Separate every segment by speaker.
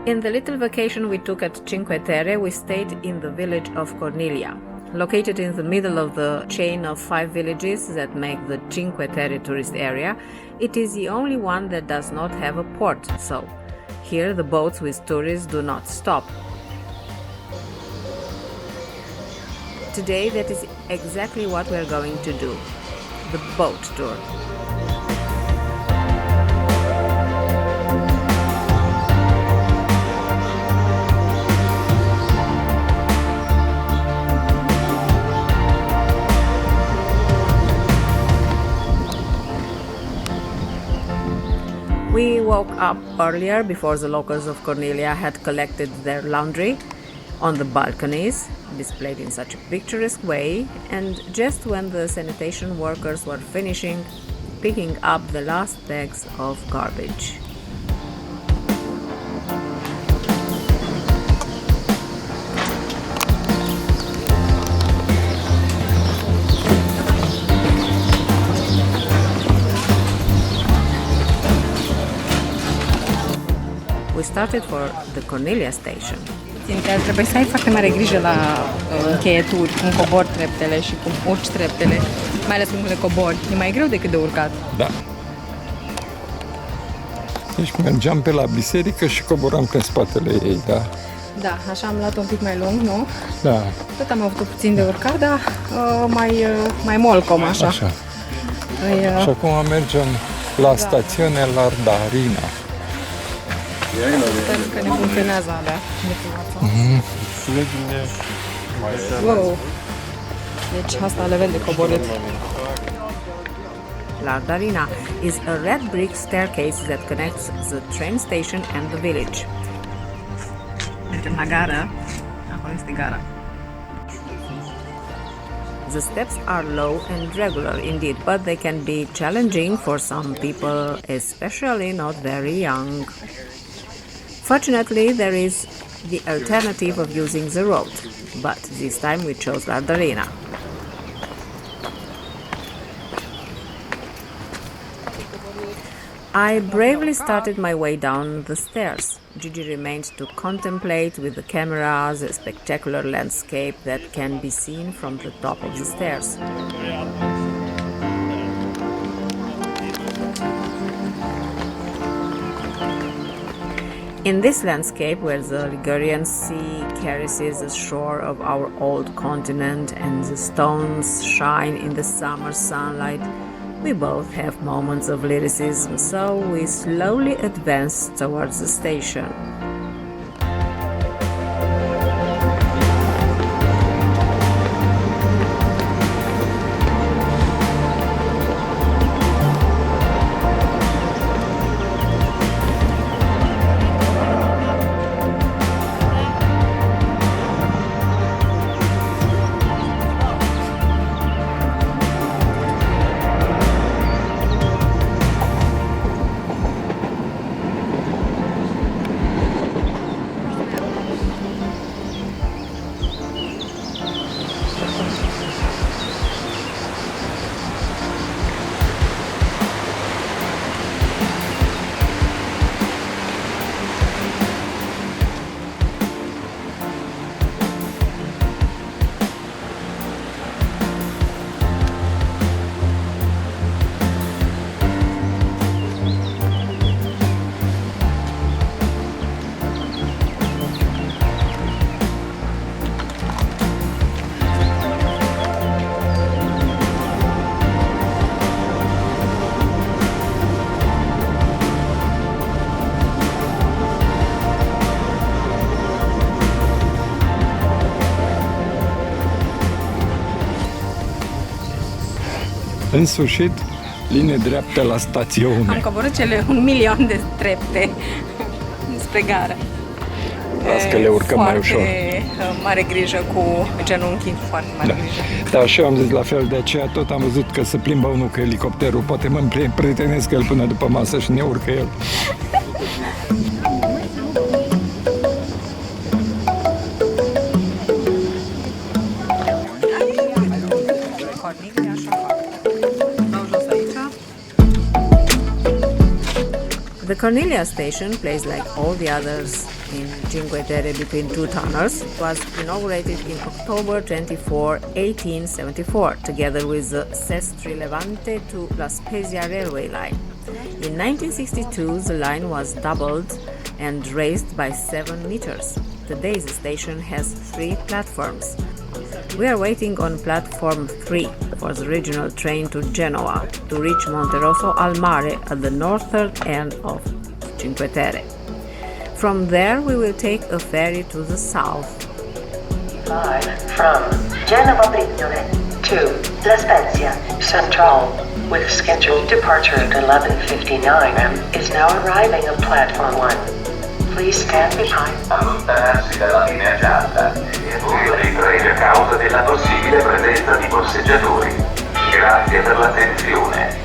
Speaker 1: In the little vacation we took at Cinque Terre, we stayed in the village of Corniglia. Located in the middle of the chain of 5 villages that make the Cinque Terre tourist area, it is the only one that does not have a port, so here the boats with tourists do not stop. Today that is exactly what we are going to do, the boat tour. We woke up earlier before the locals of Corniglia had collected their laundry on the balconies, displayed in such a picturesque way, and just when the sanitation workers were finishing picking up the last bags of garbage. We started for the Corniglia station.
Speaker 2: Trebuie să ai foarte mare grijă la încheieturi, cum cobori treptele și cum urci treptele, mai ales când le cobori. E mai greu decât de urcat.
Speaker 3: Da. Deci mergeam pe la biserică și coboram prin spatele ei, da.
Speaker 2: Da, așa am luat un pic mai lung, nu?
Speaker 3: Da.
Speaker 2: Tot am avut puțin de urcat, dar mai molcom, așa.
Speaker 3: Așa. Și acum mergem la stațiune la Darina.
Speaker 2: Sper că ne funcționează alea de wow. Deci asta le vede coborât.
Speaker 1: Darina is a red brick staircase that connects the train station and the village.
Speaker 2: Mergem la gară. Acolo este gara.
Speaker 1: The steps are low and regular indeed, but they can be challenging for some people, especially not very young. Fortunately, there is the alternative of using the road, but this time we chose Darina. I bravely started my way down the stairs. Gigi remained to contemplate with the camera the spectacular landscape that can be seen from the top of the stairs. In this landscape, where the Ligurian Sea caresses the shore of our old continent and the stones shine in the summer sunlight, we both have moments of lyricism, so we slowly advance towards the station.
Speaker 3: În sfârșit, linie dreaptă la stațiune.
Speaker 2: Am coborât cele 1.000.000 de trepte spre gară.
Speaker 3: Las că le urcăm mai ușor.
Speaker 2: Mare grijă cu genunchii, foarte mare grijă.
Speaker 3: Da, și eu am zis la fel, de aceea tot am văzut că se plimbă unul cu elicopterul. Poate mă prietenesc el până după masă și ne urcă el.
Speaker 1: The Corniglia station plays like all the others in Cinque Terre between two tunnels, was inaugurated in October 24, 1874, together with the Sestri Levante to La Spezia railway line. In 1962, the line was doubled and raised by 7 meters. Today, the station has 3 platforms. We are waiting on platform 3 for the regional train to Genoa to reach Monterosso al Mare at the northern end of Cinque Terre. From there, we will take a ferry to the south.
Speaker 4: Live from Genova Brignola to La Spezia Central, with scheduled departure at 11:59 am, is now arriving at platform 1. Please stand behind.
Speaker 5: Allontanarsi dalla linea gialla. Buio dei treni a causa della possibile presenza di borseggiatori. Grazie per l'attenzione.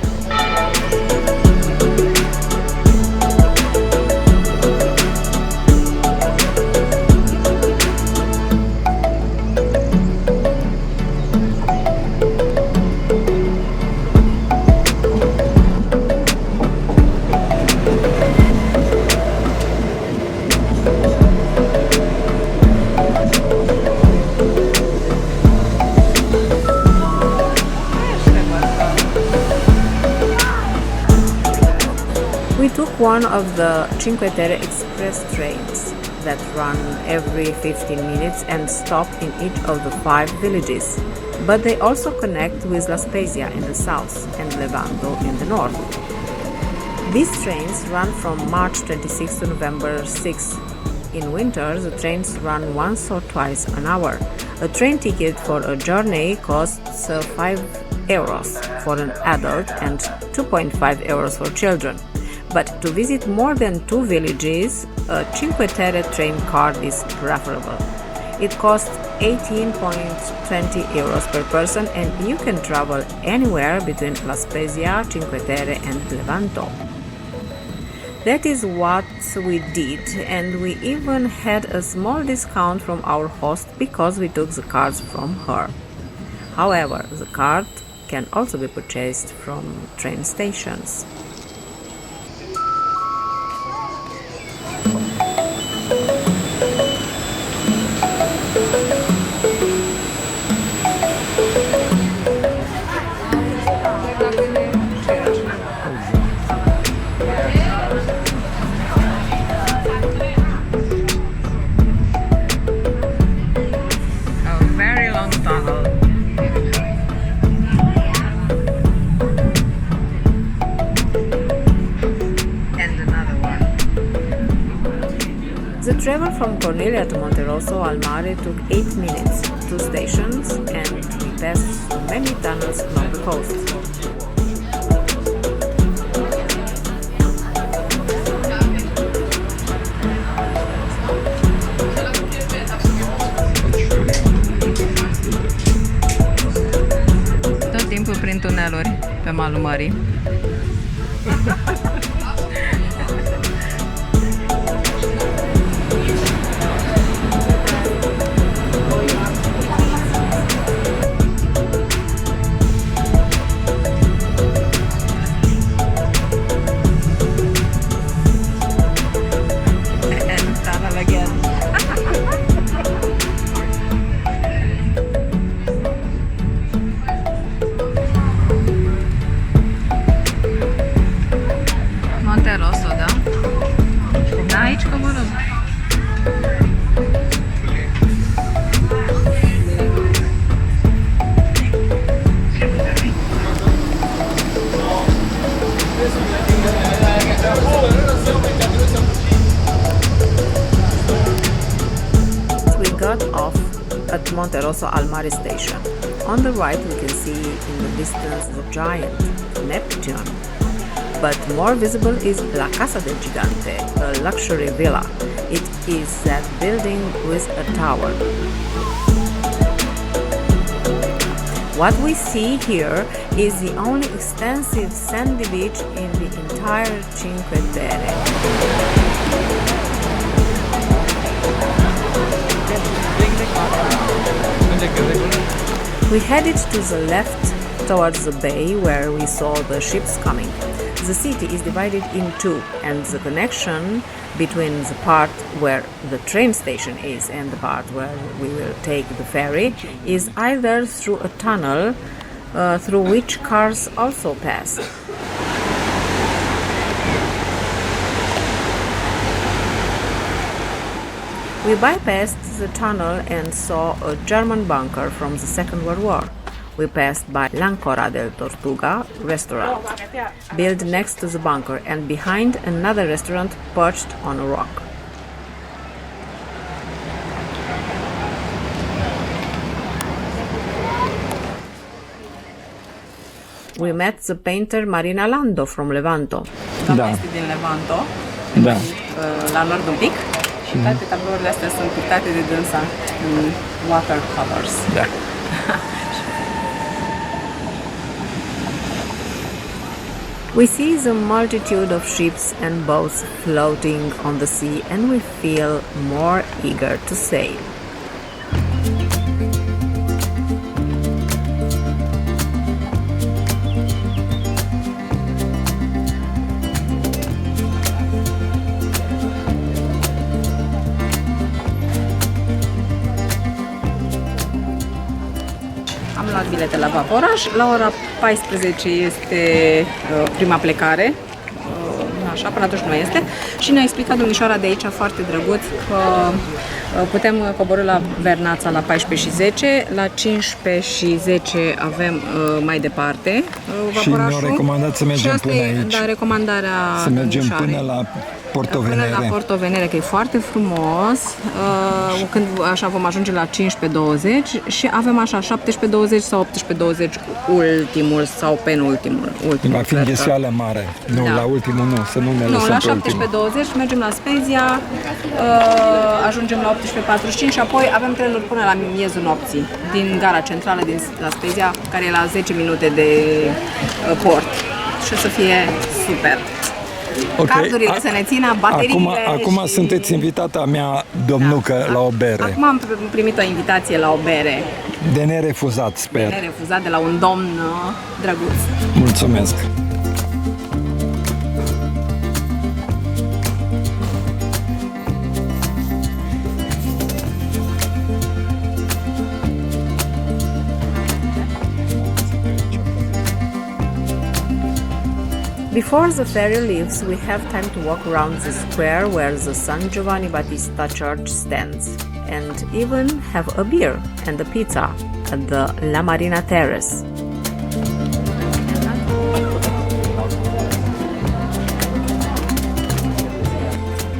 Speaker 1: We took one of the Cinque Terre express trains that run every 15 minutes and stop in each of the 5 villages, but they also connect with La Spezia in the south and Levanto in the north. These trains run from March 26 to November 6. In winter, the trains run once or twice an hour. A train ticket for a journey costs €5 for an adult and €2.5 for children. But to visit more than 2 villages, a Cinque Terre train card is preferable. It costs €18.20 per person, and you can travel anywhere between La Spezia, Cinque Terre and Levanto. That is what we did, and we even had a small discount from our host because we took the cards from her. However, the card can also be purchased from train stations. The travel from Corniglia to Monterosso al Mare took 8 minutes, 2 stations, and we passed through many tunnels along the coast.
Speaker 2: Tot timpul prin tuneluri pe malul mării. Monterosso, da? Da, aici coborâm.
Speaker 1: We got off at Monterosso al Mare station. On the right we can see in the distance the giant Neptune. But more visible is La Casa del Gigante, a luxury villa. It is that building with a tower. What we see here is the only extensive sandy beach in the entire Cinque Terre. We headed to the left towards the bay where we saw the ships coming. The city is divided in two, and the connection between the part where the train station is and the part where we will take the ferry is either through a tunnel through which cars also pass. We bypassed the tunnel and saw a German bunker from the Second World War. We passed by L'Ancora del Tortuga restaurant, built next to the bunker and behind another restaurant perched on a rock. We met the painter Marina Lando from Levanto.
Speaker 2: Doamna este din Levanto,
Speaker 3: Da.
Speaker 2: la nord un pic. Și toate tablourile astea sunt pictate de dânsa în watercolors.
Speaker 3: Da.
Speaker 1: We see the multitude of ships and boats floating on the sea and we feel more eager to sail.
Speaker 2: Am luat bilete la Vaporaș. La ora 14 este prima plecare. Așa, până atunci nu mai este. Și ne-a explicat domnișoara de aici foarte drăguț că putem coborî la Vernața la 14 și 10, la 15 și 10 avem mai departe Vaporașul.
Speaker 3: Și ne-au recomandat să mergem
Speaker 2: și asta
Speaker 3: până
Speaker 2: e,
Speaker 3: aici.
Speaker 2: Da, recomandarea
Speaker 3: Să mergem
Speaker 2: domnișoarei.
Speaker 3: până la Portovenere.
Speaker 2: Până la Portovenere, că e foarte frumos. Când așa vom ajunge la 15-20 și avem așa 17-20 sau 18-20 ultimul sau penultimul.
Speaker 3: Va fi înghesuială mare. Nu,
Speaker 2: Da.
Speaker 3: la ultimul nu, să nu ne
Speaker 2: Nu,
Speaker 3: lăsăm
Speaker 2: la
Speaker 3: pe ultimul.
Speaker 2: 17-20 mergem la Spezia, ajungem la 18:45 și apoi avem trenuri până la miezul nopții din gara centrală din la Spezia, care e la 10 minute de port. Și o să fie super.
Speaker 3: Ok.
Speaker 2: Cardurile să ne țină, bateriile.
Speaker 3: Acum
Speaker 2: și...
Speaker 3: sunteți invitata mea, domnucă, la o bere.
Speaker 2: Acum am primit o invitație la o bere
Speaker 3: De nerefuzat, sper.
Speaker 2: nerefuzat de la un domn drăguț.
Speaker 3: Mulțumesc.
Speaker 1: Before the ferry leaves, we have time to walk around the square where the San Giovanni Battista church stands, and even have a beer and a pizza at the La Marina Terrace.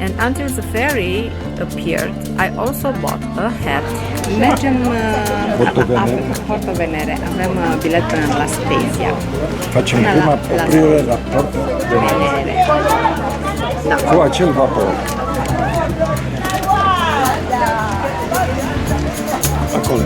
Speaker 1: And until the ferry appeared, I also bought a hat.
Speaker 2: Mergem
Speaker 3: Portovenere.
Speaker 2: Portovenere. Avem bilet până la Spezia.
Speaker 3: Facem
Speaker 2: Până
Speaker 3: prima
Speaker 2: la
Speaker 3: oprire la Portovenere.
Speaker 2: Venere.
Speaker 3: Cu acel vapor. Acolo.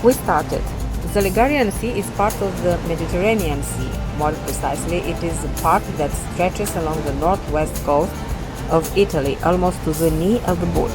Speaker 1: We started. The Ligurian Sea is part of the Mediterranean Sea. More precisely, it is the part that stretches along the northwest coast of Italy, almost to the knee of the boat.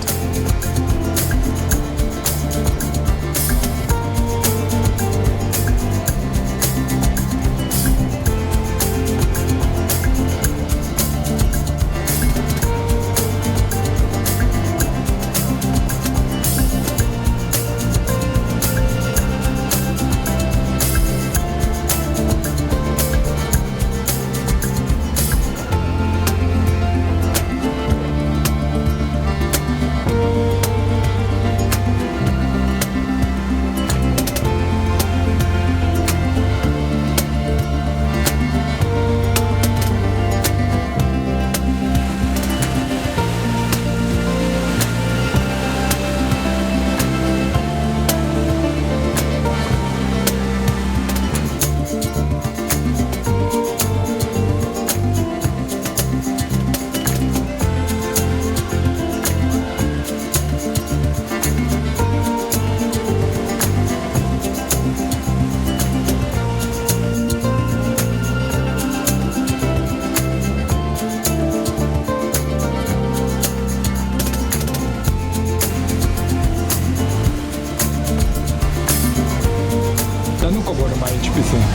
Speaker 3: Dar nu coborâm aici piscina.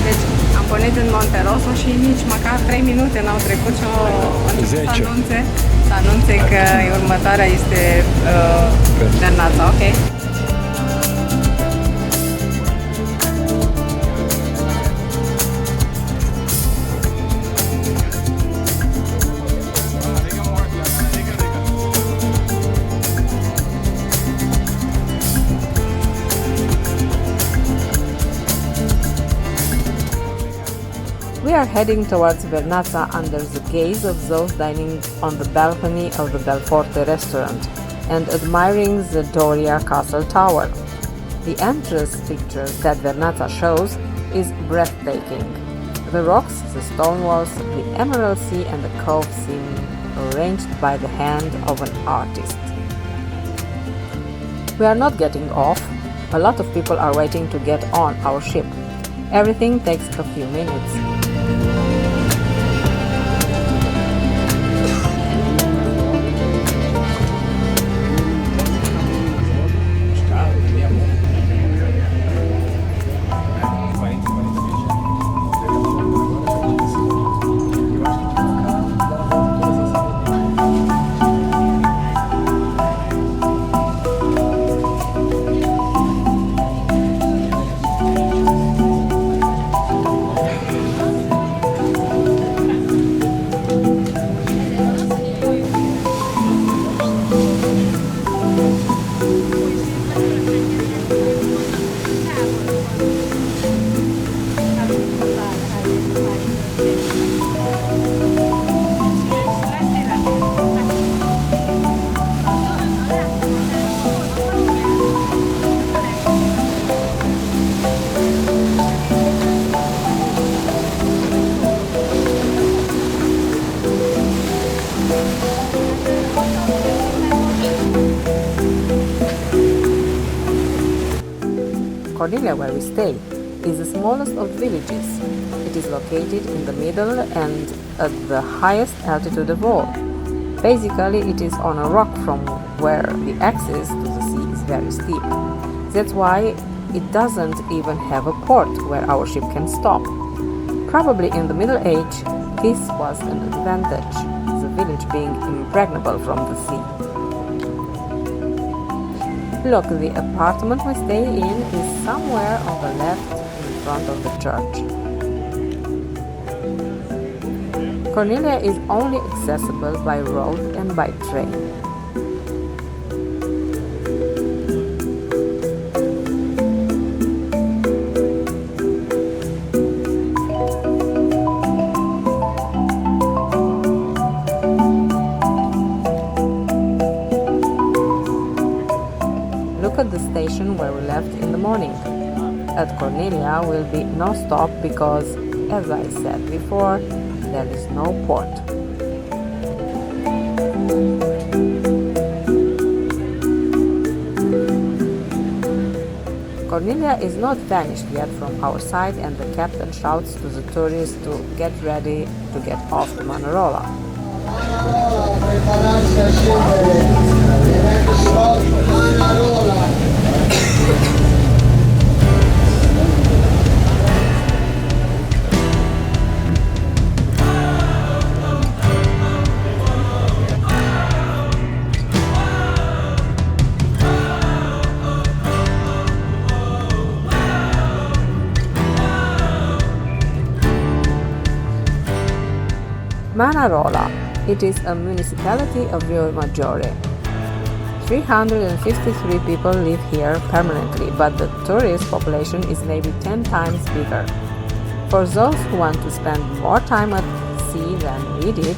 Speaker 2: Deci am pornit în Monterosso și nici măcar 3 minute n-au trecut și au început să anunțe că următoarea este Vernazza, ok?
Speaker 1: We are heading towards Vernazza under the gaze of those dining on the balcony of the Belforte restaurant and admiring the Doria Castle Tower. The entrance picture that Vernazza shows is breathtaking. The rocks, the stone walls, the emerald sea and the cove seem arranged by the hand of an artist. We are not getting off. A lot of people are waiting to get on our ship. Everything takes a few minutes. Corniglia, where we stay, is the smallest of villages. It is located in the middle and at the highest altitude of all. Basically, it is on a rock from where the access to the sea is very steep. That's why it doesn't even have a port where our ship can stop. Probably in the Middle Age, this was an advantage, the village being impregnable from the sea. Look, the apartment we stay in is somewhere on the left in front of the church. Corniglia is only accessible by road and by train. Look at the station where we left in the morning. At Corniglia will be no stop because, as I said before, there is no port. Corniglia is not vanished yet from our sight, and the captain shouts to the tourists to get ready to get off to Manarola.
Speaker 6: Manarola, prepararsi a scendere. Next stop, Manarola.
Speaker 1: Manarola. It is a municipality of Rio Maggiore. 353 people live here permanently, but the tourist population is maybe 10 times bigger. For those who want to spend more time at sea than we did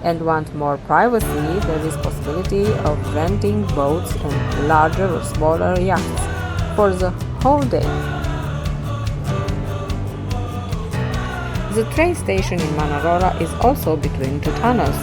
Speaker 1: and want more privacy, there is possibility of renting boats and larger or smaller yachts for the whole day. The train station in Manarola is also between two tunnels.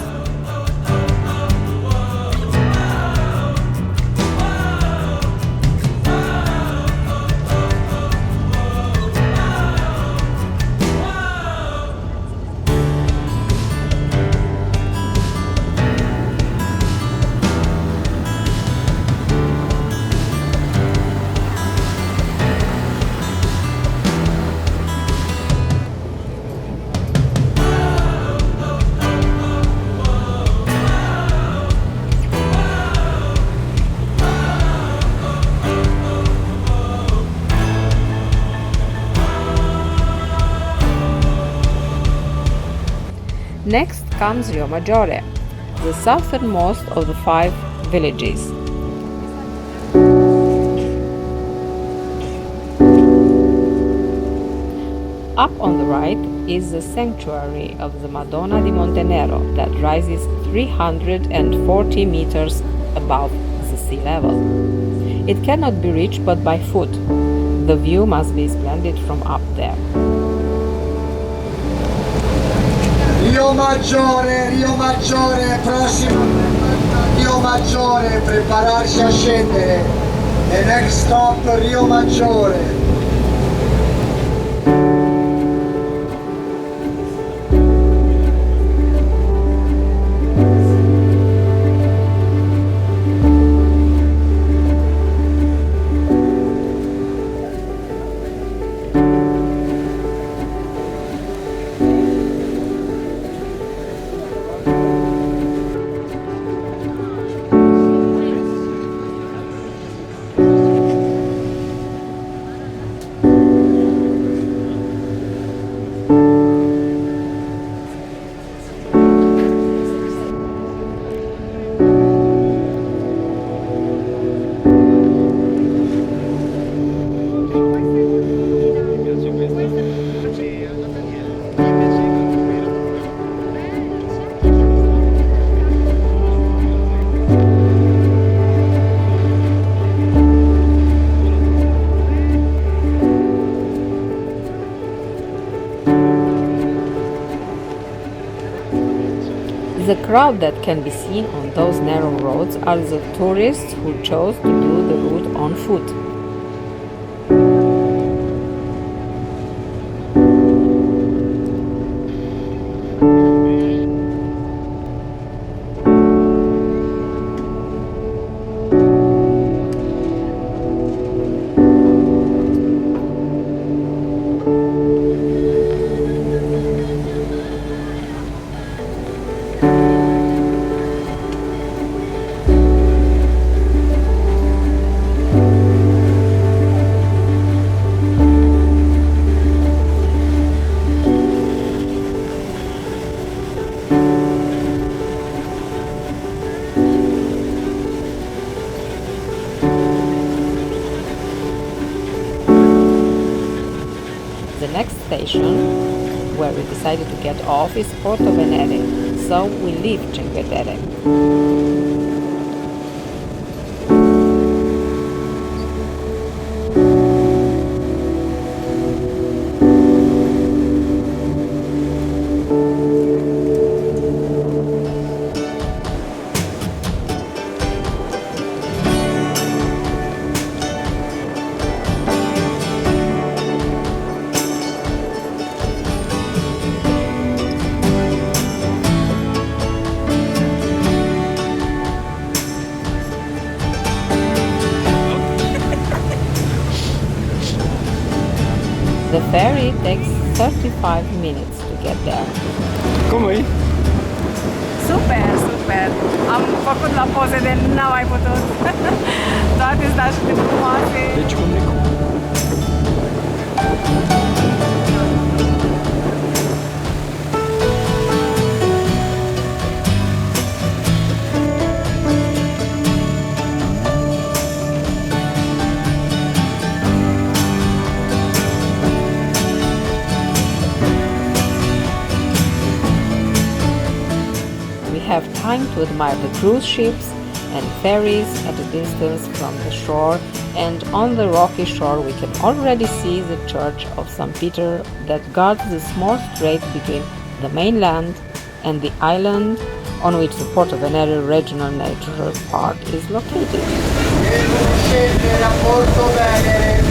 Speaker 1: Next comes Rio Maggiore, the southernmost of the 5 villages. Up on the right is the sanctuary of the Madonna di Monterosso that rises 340 meters above the sea level. It cannot be reached but by foot. The view must be splendid from up there.
Speaker 6: Rio Maggiore, prossimo Rio Maggiore, prepararsi a scendere. The next stop, Rio Maggiore.
Speaker 1: The crowd that can be seen on those narrow roads are the tourists who chose to do the route on foot. The next station where we decided to get off is Portovenere, so we leave Cinque Terre. ferry takes 35 minutes to get there.
Speaker 3: Cum e?
Speaker 2: Super, super! Am făcut la poze de n-am mai putut. Toate sunt așa de frumoase.
Speaker 3: Deci cum e?
Speaker 1: We have time to admire the cruise ships and ferries at a distance from the shore, and on the rocky shore we can already see the church of St. Peter that guards the small strait between the mainland and the island on which the Portovenere Regional Natural Park is located.
Speaker 6: Scendere a Portovenere.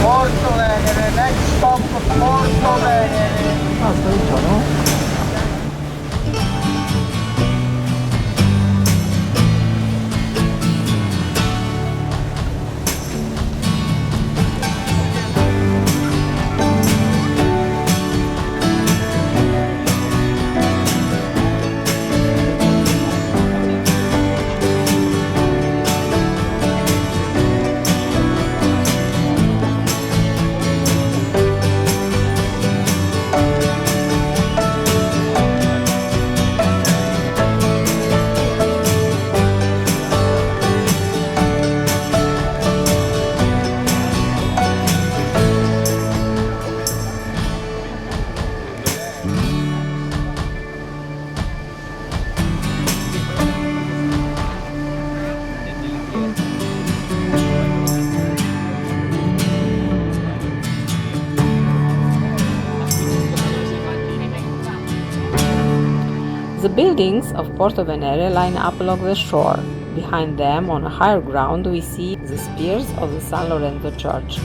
Speaker 6: Portovenere, next stop Portovenere.
Speaker 3: Asta e aici, nu?
Speaker 1: The buildings of Portovenere line up along the shore. Behind them, on a higher ground, we see the spires of the San Lorenzo Church.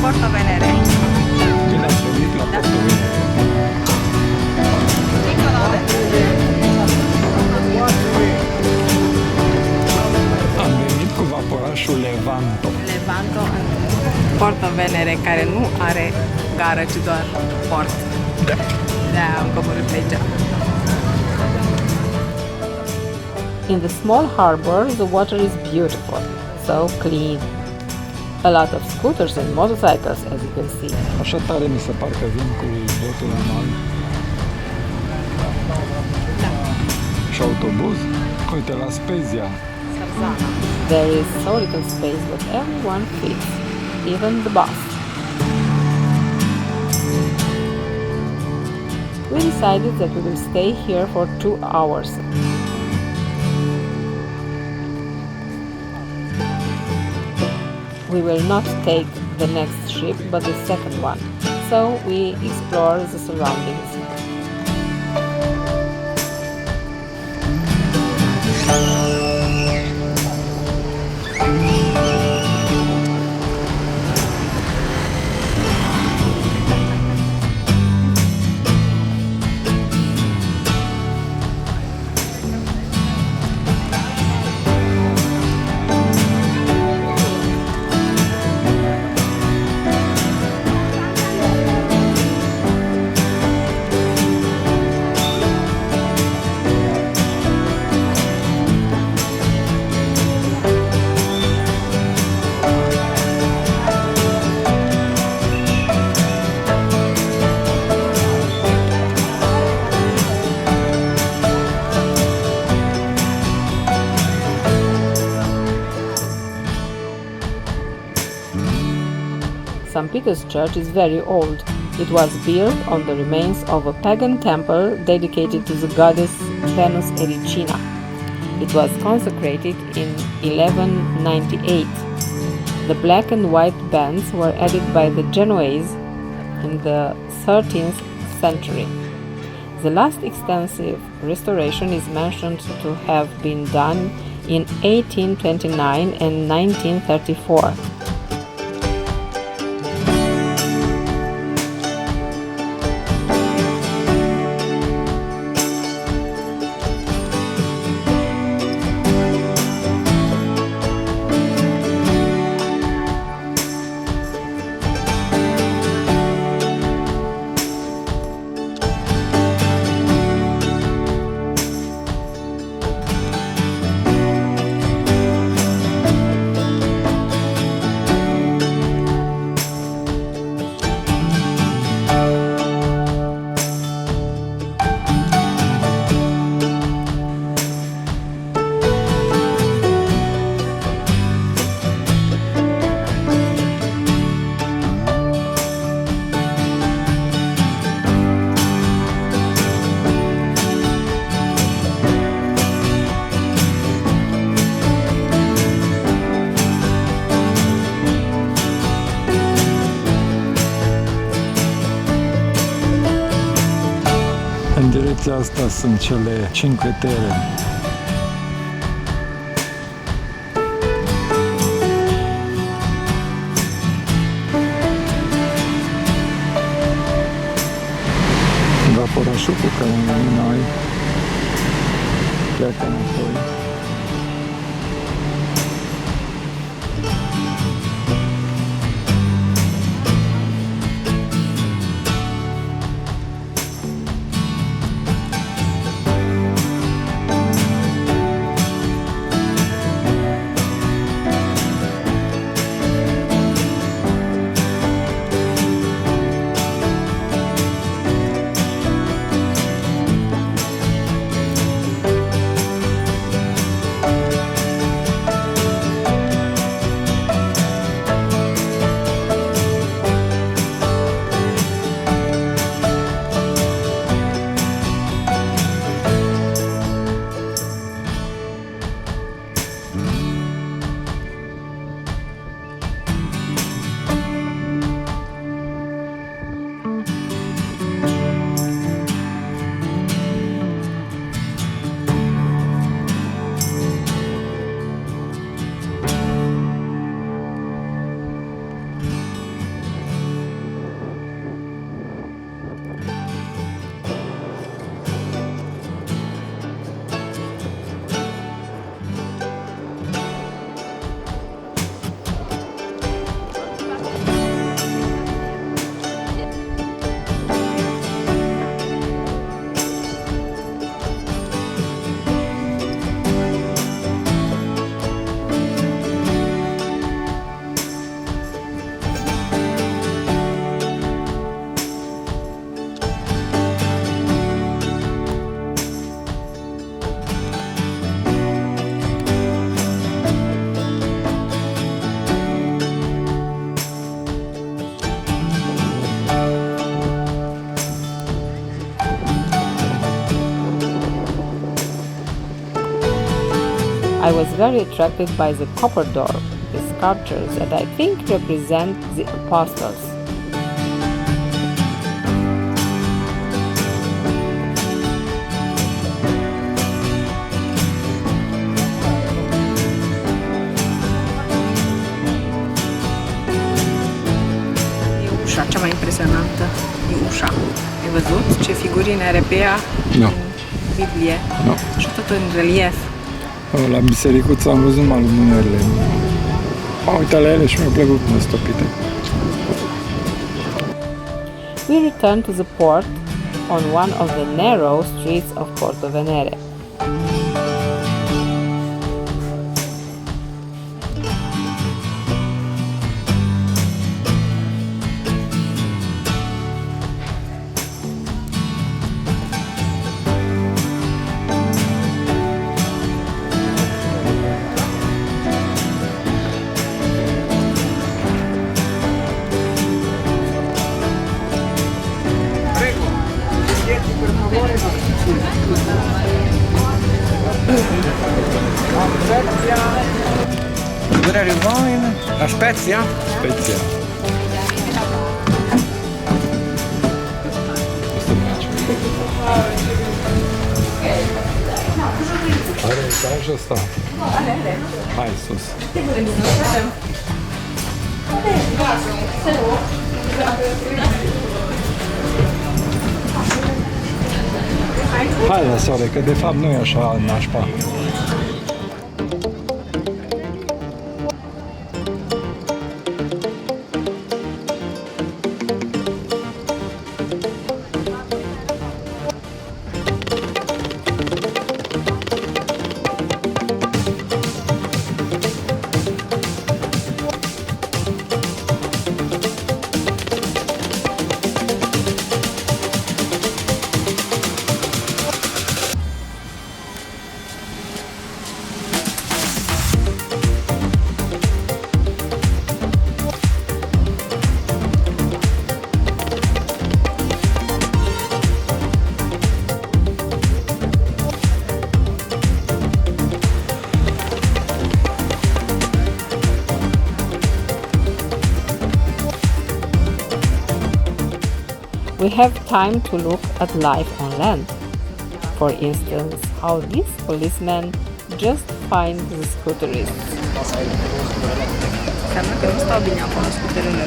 Speaker 2: Portovenere.
Speaker 3: Când ați venit la Portovenere? Am venit cu vaporașul Levanto.
Speaker 2: Levanto în Portovenere, care nu are gară, ci doar port. De-aia am coborât pe aici.
Speaker 1: In the small harbor, the water is beautiful, so clean. A lot of scooters and motorcycles, as you can see.
Speaker 3: Așa tare mi se par că vin cu botul la mal. Și autobuz. Uite, la Spezia.
Speaker 1: There is so little space that everyone fits, even the bus. We decided that we will stay here for 2 hours. We will not take the next ship, but the second one, so we explore the surroundings. St. Peter's Church is very old. It was built on the remains of a pagan temple dedicated to the goddess Venus Erycina. It was consecrated in 1198. The black and white bands were added by the Genoese in the 13th century. The last extensive restoration is mentioned to have been done in 1829 and 1934.
Speaker 3: În direcția asta sunt cele Cinque Terre. Vaporașul cu care venim noi pleacă înapoi.
Speaker 1: I was very attracted by the copper door, the sculptures that I think represent the apostles.
Speaker 2: impresionantă e ușa. Ai văzut ce figurine are pe ea?
Speaker 3: Nu.
Speaker 2: Biblie.
Speaker 3: Nu.
Speaker 2: Și tot în relief.
Speaker 3: La bisericuță am văzut numai lumânările. M-am uitat la ele și mi-a plăcut cum sunt topite.
Speaker 1: We return to the port on one of the narrow streets of Portovenere.
Speaker 6: Dove are you going? A Spezia?
Speaker 3: Spezia. Are etajul ăsta? Hai sus. Hai la soare, că de fapt nu e așa nașpa.
Speaker 1: We have time to look at life on land. For instance, how these policemen just find the scooterists.
Speaker 2: Înseamnă că nu stau bine acolo scuterele.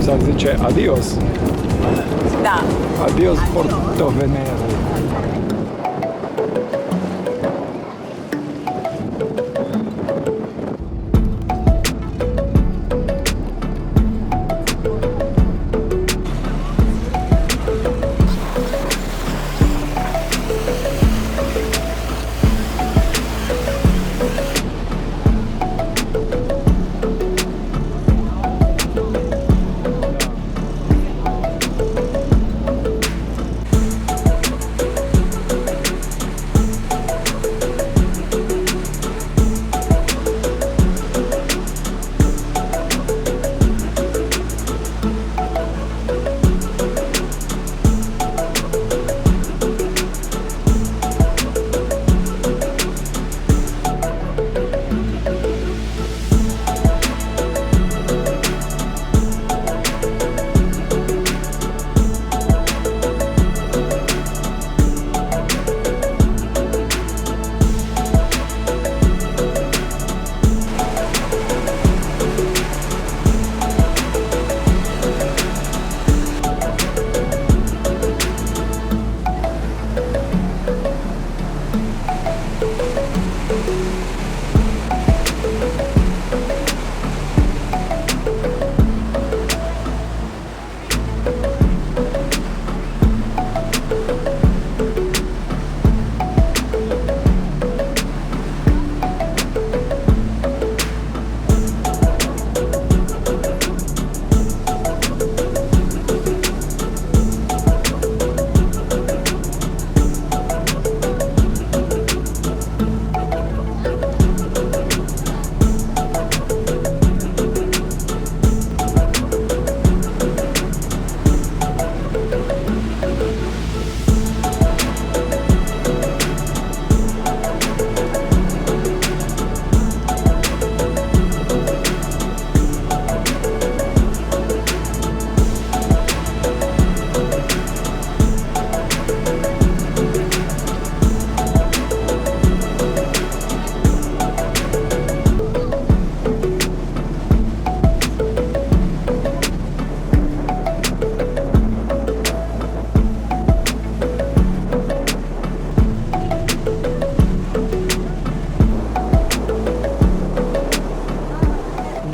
Speaker 3: S-ar zice adios.
Speaker 2: Da.
Speaker 3: Adios Portovenere.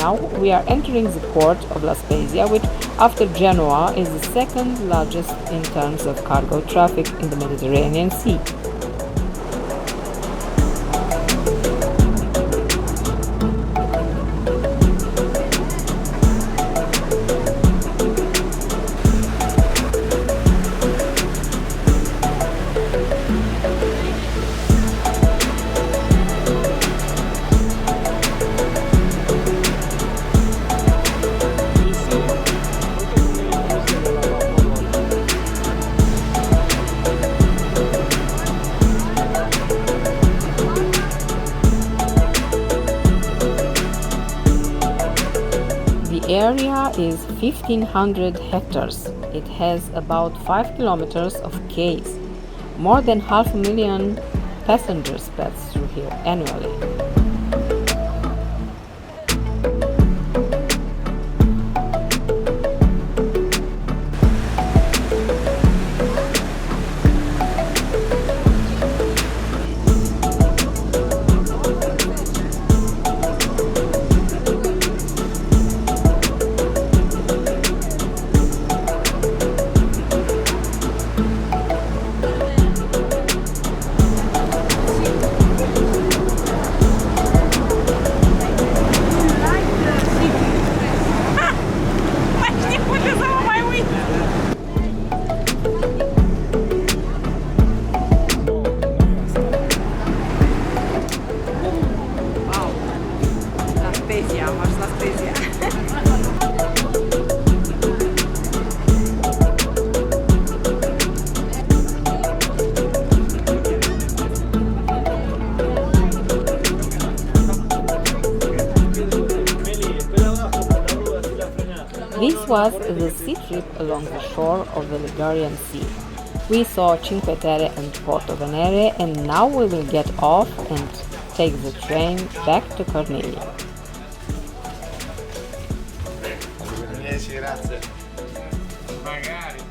Speaker 1: Now we are entering the port of La Spezia, which after Genoa is the second largest in terms of cargo traffic in the Mediterranean Sea. The area is 1500 hectares. It has about 5 kilometers of quays. More than 500,000 passengers pass through here annually.
Speaker 2: Spezia, am ajuns la Spezia.
Speaker 1: This was the sea trip along the shore of the Ligurian Sea. We saw Cinque Terre and Portovenere, and now we will get off and take the train back to Corniglia.
Speaker 6: Grazie. Magari.